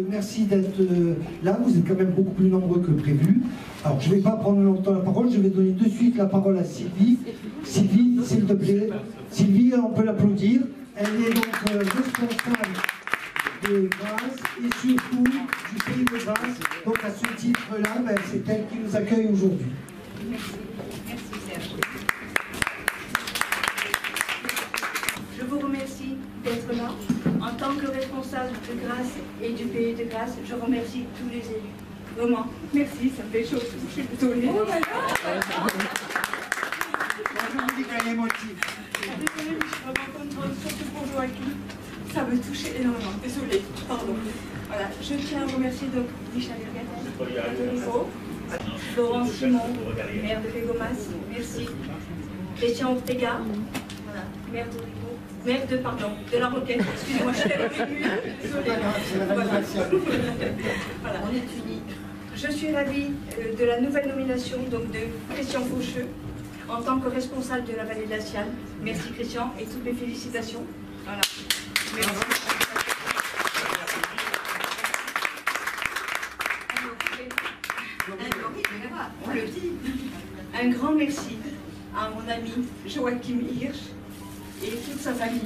Merci d'être là, vous êtes quand même beaucoup plus nombreux que prévu. Alors je ne vais pas prendre longtemps la parole, je vais donner de suite la parole à Sylvie. Sylvie, s'il te plaît. Sylvie, on peut l'applaudir. Elle est donc responsable de Grasse et surtout du pays de Grasse. Donc à ce titre-là, c'est elle qui nous accueille aujourd'hui. Merci. Merci Serge. Je vous remercie d'être là. En tant que responsable de Grasse et du pays de Grasse, je remercie tous les élus. Vraiment, merci, ça me fait chaud, je suis désolée. Oh là là. Je vous dis qu'elle est émotive. Désolée, mais je suis vraiment contente, surtout pour Joachim. Ça me touchait énormément. Désolée, pardon. Voilà, je tiens à remercier donc Michel Gatel, Laurent Simon, maire de Pégomas, merci. Christian Ortega, voilà, maire de La Roquette, excusez-moi, je suis émue, désolée. Voilà. On est unis. Je suis ravie de la nouvelle nomination donc, de Christian Faucheux en tant que responsable de la vallée de la Siane. Merci Christian et toutes mes félicitations. Voilà. Merci. On le dit. Un grand merci à mon ami Joachim Hirsch et toute sa famille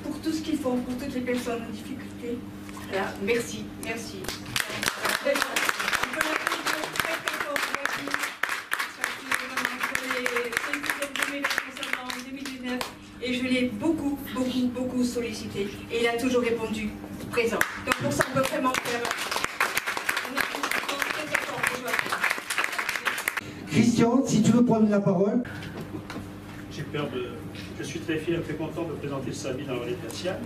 pour tout ce qu'ils font pour toutes les personnes en difficulté. Voilà. Merci, merci. Et je l'ai beaucoup sollicité. Et il a toujours répondu présent. Donc pour ça, on peut vraiment faire. Christian, si tu veux prendre la parole. Je suis très fier, très content de présenter Samy dans la vallée de la Siane.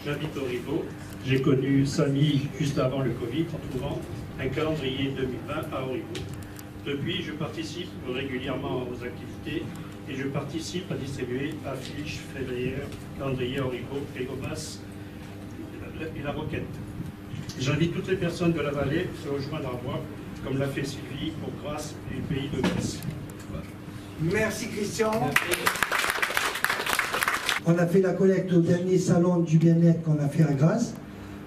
J'habite au Ribaud. J'ai connu Samy juste avant le Covid en trouvant un calendrier 2020 à Auribeau. Depuis, je participe régulièrement aux activités et je participe à distribuer affiches, févrières, calendriers Auribeau, Pégomas et La Roquette. J'invite toutes les personnes de la vallée à se rejoindre à moi, comme l'a fait Sylvie, pour Grasse et le pays de Grasse. Merci Christian. On a fait la collecte au dernier salon du bien-être qu'on a fait à Grasse.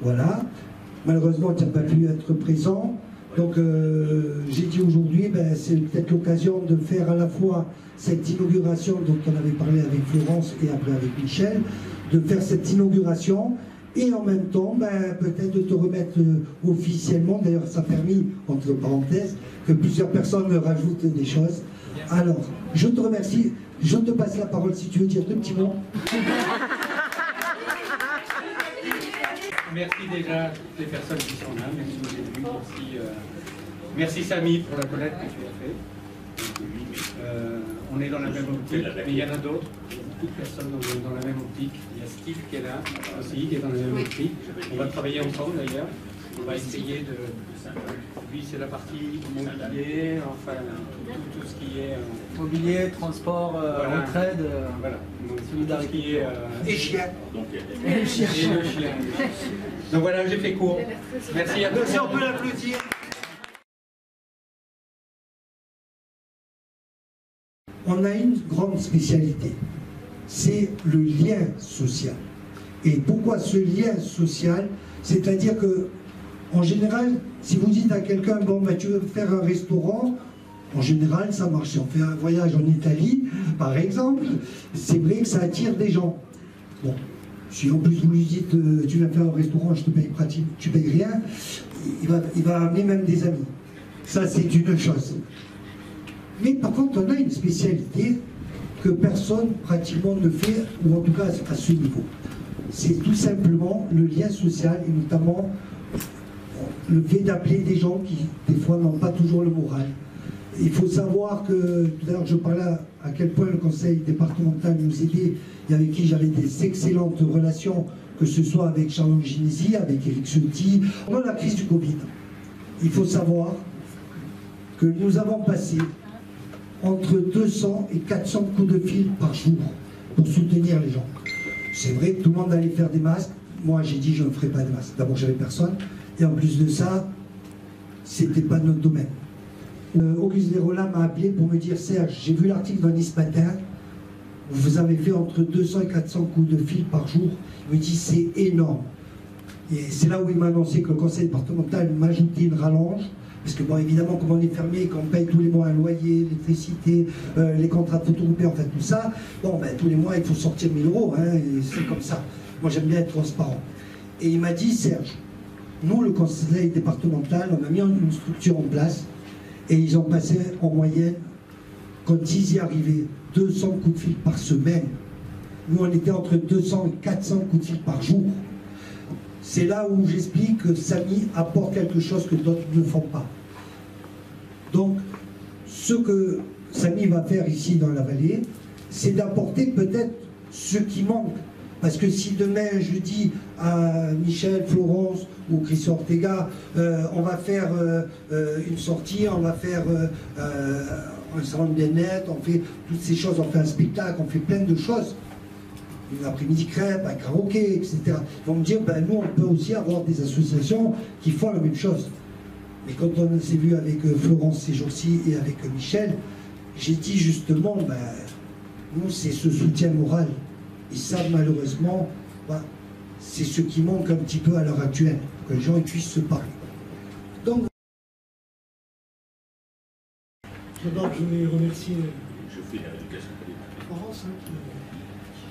Voilà. Malheureusement, tu n'as pas pu être présent. Donc j'ai dit aujourd'hui, c'est peut-être l'occasion de faire à la fois cette inauguration dont on avait parlé avec Florence et après avec Michel, de faire cette inauguration et en même temps, peut-être de te remettre officiellement, d'ailleurs ça a permis, entre parenthèses, que plusieurs personnes rajoutent des choses. Alors, je te remercie, je te passe la parole si tu veux dire deux petits mots. Merci déjà à toutes les personnes qui sont là, merci aux élus, merci Samy pour la collecte que tu as fait. On est dans la même optique, mais il y en a d'autres, beaucoup de personnes dans la même optique. Il y a Steve qui est là aussi, qui est dans la même optique. On va travailler ensemble d'ailleurs, on va essayer de... Lui c'est la partie mobilier, enfin tout ce qui est... Mobilier, transport, voilà. entraide, voilà. solidarité. Qui est, Et chien. Et le chien. Donc voilà, j'ai fait court. Merci à tous. Merci, on peut l'applaudir. On a une grande spécialité, c'est le lien social. Et pourquoi ce lien social? C'est-à-dire que, en général, si vous dites à quelqu'un, bon, tu veux faire un restaurant, en général, ça marche. Si on fait un voyage en Italie, par exemple, c'est vrai que ça attire des gens. Bon, si en plus vous lui dites, tu viens faire un restaurant, je te paye pratique, tu payes rien, il va amener même des amis. Ça, c'est une chose. Mais par contre, on a une spécialité que personne pratiquement ne fait, ou en tout cas à ce niveau. C'est tout simplement le lien social, et notamment le fait d'appeler des gens qui, des fois, n'ont pas toujours le moral. Il faut savoir que, tout à l'heure, je parlais à quel point le conseil départemental nous aidait, et avec qui j'avais des excellentes relations, que ce soit avec Charles Ginesi, avec Éric Ciotti. Pendant la crise du Covid, il faut savoir que nous avons passé entre 200 et 400 coups de fil par jour pour soutenir les gens. C'est vrai que tout le monde allait faire des masques. Moi, j'ai dit je ne ferai pas de masques. D'abord, j'avais personne. Et en plus de ça, c'était pas notre domaine. Auguste Desrollins m'a appelé pour me dire, Serge, j'ai vu l'article dans Nice Matin, vous avez fait entre 200 et 400 coups de fil par jour. Il me dit, c'est énorme. Et c'est là où il m'a annoncé que le conseil départemental m'ajoutait une rallonge. Parce que, bon, évidemment, comme on est fermé, qu'on paye tous les mois un loyer, l'électricité, les contrats de photocopier, en fait, tout ça, bon, ben, tous les mois, il faut sortir 1000 €, hein, et c'est comme ça. Moi, j'aime bien être transparent. Et il m'a dit, Serge, nous, le conseil départemental, on a mis une structure en place, et ils ont passé en moyenne, quand ils y arrivaient, 200 coups de fil par semaine. Nous, on était entre 200 et 400 coups de fil par jour. C'est là où j'explique que Samy apporte quelque chose que d'autres ne font pas. Donc, ce que Samy va faire ici dans la vallée, c'est d'apporter peut-être ce qui manque. Parce que si demain je dis à Michel, Florence ou Christian Ortega, on va faire une sortie, on va faire un salon de bien-être, on fait toutes ces choses, on fait un spectacle, on fait plein de choses. Une après-midi crêpe, un karaoké, etc. Ils vont me dire, ben, nous, on peut aussi avoir des associations qui font la même chose. Mais quand on s'est vu avec Florence ces jours-ci et avec Michel, j'ai dit justement, ben, nous, c'est ce soutien moral. Et ça, malheureusement, ben, c'est ce qui manque un petit peu à l'heure actuelle, que les gens puissent se parler. Donc, d'abord, je voulais remercier Florence,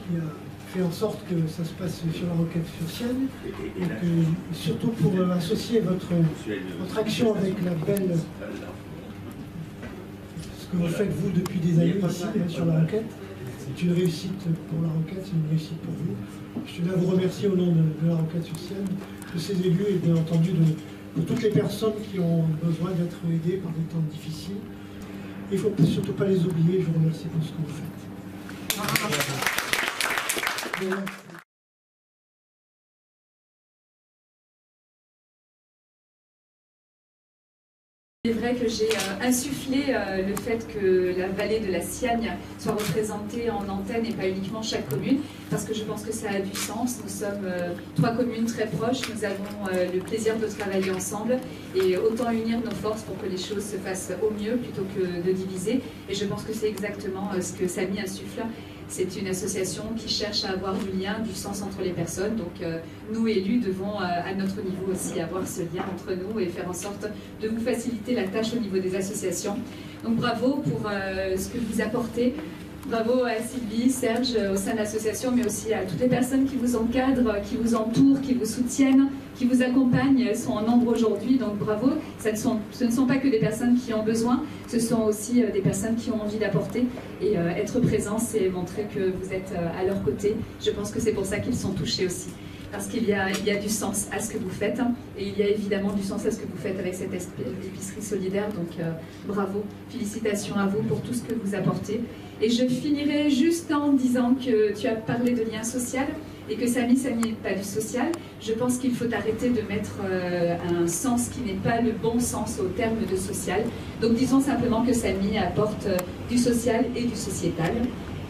qui a fait en sorte que ça se passe sur la Roquette-sur-Sienne, et que, surtout pour associer votre action avec la belle, ce que vous faites vous depuis des années ici sur la Roquette. C'est une réussite pour la Roquette, c'est une réussite pour vous. Je tenais à vous remercier au nom de la Roquette-sur-Sienne, de ses élus et bien entendu de toutes les personnes qui ont besoin d'être aidées par des temps difficiles. Il ne faut surtout pas les oublier, je vous remercie pour ce que vous faites. C'est vrai que j'ai insufflé le fait que la vallée de la Siagne soit représentée en antenne et pas uniquement chaque commune, parce que je pense que ça a du sens. Nous sommes 3 communes très proches, nous avons le plaisir de travailler ensemble et autant unir nos forces pour que les choses se fassent au mieux plutôt que de diviser. Et je pense que c'est exactement ce que Samy insuffle. C'est une association qui cherche à avoir du lien, du sens entre les personnes. Donc nous, élus, devons à notre niveau aussi avoir ce lien entre nous et faire en sorte de vous faciliter la tâche au niveau des associations. Donc bravo pour ce que vous apportez. Bravo à Sylvie, Serge au sein de l'association, mais aussi à toutes les personnes qui vous encadrent, qui vous entourent, qui vous soutiennent, qui vous accompagnent. Elles sont en nombre aujourd'hui, donc bravo. Ce ne sont pas que des personnes qui ont besoin, ce sont aussi des personnes qui ont envie d'apporter. Et être présent, c'est montrer que vous êtes à leur côté. Je pense que c'est pour ça qu'ils sont touchés aussi. Parce qu'il y a du sens à ce que vous faites, et il y a évidemment du sens à ce que vous faites avec cette épicerie solidaire, donc bravo, félicitations à vous pour tout ce que vous apportez. Et je finirai juste en disant que tu as parlé de lien social, et que Samy n'est pas du social. Je pense qu'il faut arrêter de mettre un sens qui n'est pas le bon sens au terme de social. Donc disons simplement que Samy apporte du social et du sociétal.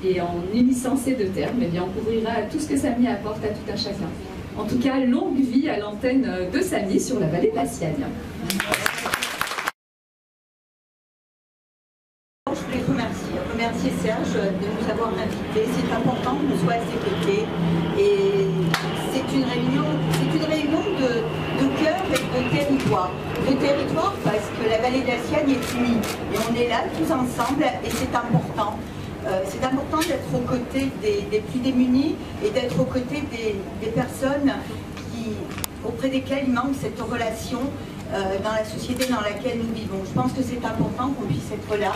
Et en unissant ces 2 termes, eh bien, on couvrira tout ce que Samy apporte à tout un chacun. En tout cas, longue vie à l'antenne de Samy sur la vallée de la Siagne. Je voulais remercier Serge de nous avoir invités. C'est important qu'on soit à ses côtés. Et c'est une réunion de cœur et de territoire. De territoire parce que la vallée de la Siagne est unie. Et on est là tous ensemble et c'est important. C'est important d'être aux côtés des plus démunis et d'être aux côtés des personnes auprès desquelles il manque cette relation dans la société dans laquelle nous vivons. Je pense que c'est important qu'on puisse être là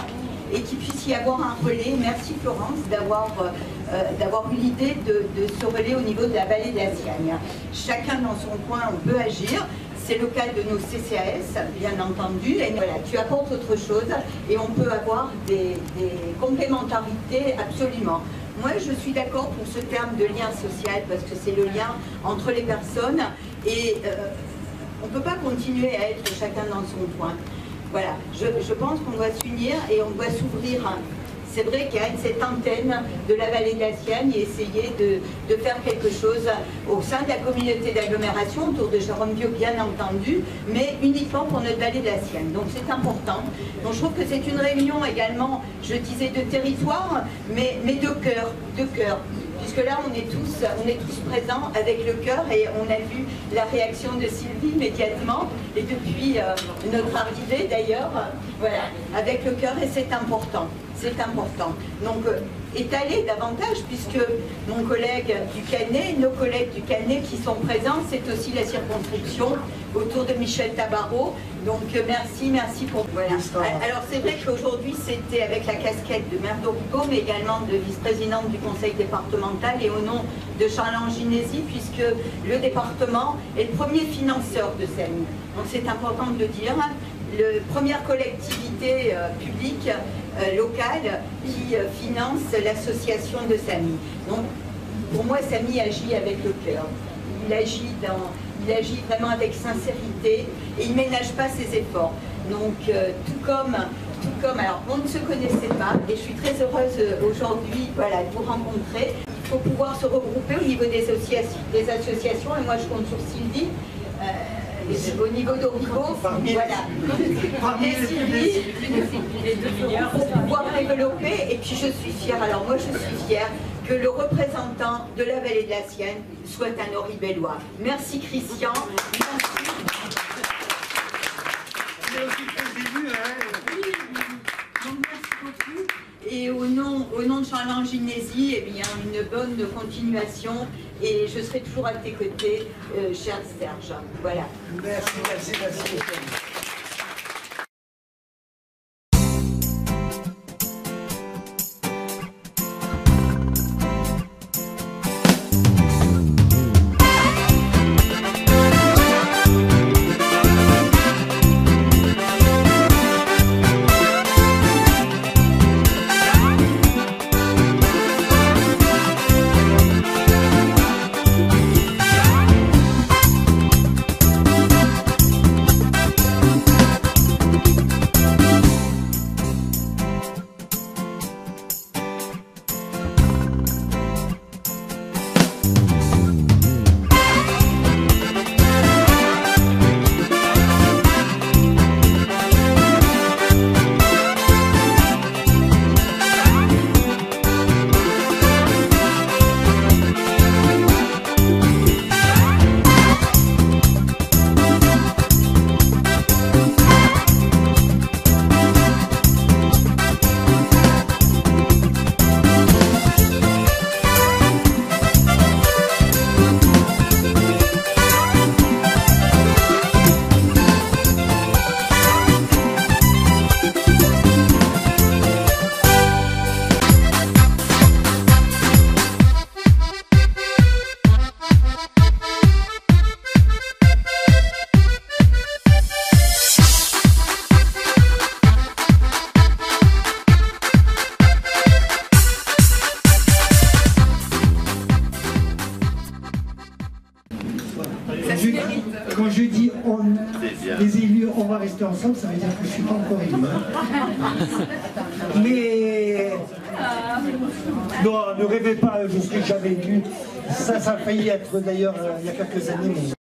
et qu'il puisse y avoir un relais. Merci Florence d'avoir eu l'idée de ce relais au niveau de la vallée de la Siagne. Chacun dans son coin, on peut agir. C'est le cas de nos CCAS, bien entendu. Et voilà, tu apportes autre chose et on peut avoir des complémentarités absolument. Moi, je suis d'accord pour ce terme de lien social parce que c'est le lien entre les personnes et on ne peut pas continuer à être chacun dans son coin. Voilà, je pense qu'on doit s'unir et on doit s'ouvrir. C'est vrai qu'il y a cette antenne de la vallée de la Siagne et essayer de faire quelque chose au sein de la communauté d'agglomération, autour de Jérôme Biot bien entendu, mais uniquement pour notre vallée de la Siagne. Donc c'est important. Donc je trouve que c'est une réunion également, je disais de territoire, mais de cœur, puisque là on est tous présents avec le cœur et on a vu la réaction de Sylvie immédiatement et depuis notre arrivée d'ailleurs, voilà, avec le cœur et c'est important. C'est important. Donc, étaler davantage, puisque mon collègue du Canet, nos collègues du Canet qui sont présents, c'est aussi la circonscription autour de Michel Tabarot. Donc, merci pour... Voilà. Alors, c'est vrai qu'aujourd'hui, c'était avec la casquette de maire d'Origo, mais également de vice-présidente du conseil départemental et au nom de Charles Anginesi, puisque le département est le premier financeur de SAMI. Donc, c'est important de le dire. La première collectivité publique locale qui finance l'association de SAMI. Donc, pour moi, SAMI agit avec le cœur. Il agit vraiment avec sincérité et il ne ménage pas ses efforts. Donc, tout comme, alors, on ne se connaissait pas et je suis très heureuse aujourd'hui, voilà, de vous rencontrer. Il faut pouvoir se regrouper au niveau des associations et moi, je compte sur Sylvie. Au niveau d'Origo, voilà. Et Sylvie, pour pouvoir développer, et puis je suis fière, alors moi je suis fière que le représentant de la vallée de la Sienne soit un Oribellois. Merci Christian. Merci. Donc, merci beaucoup. Et au nom de Charles Anginesi, eh bien, une bonne continuation et je serai toujours à tes côtés, cher Serge. Voilà. Merci. Quand je dis les élus, on va rester ensemble, ça veut dire que je ne suis pas encore élu. Mais non, ne rêvez pas, je ne serai jamais élu. Ça a failli être d'ailleurs il y a quelques années. Mais...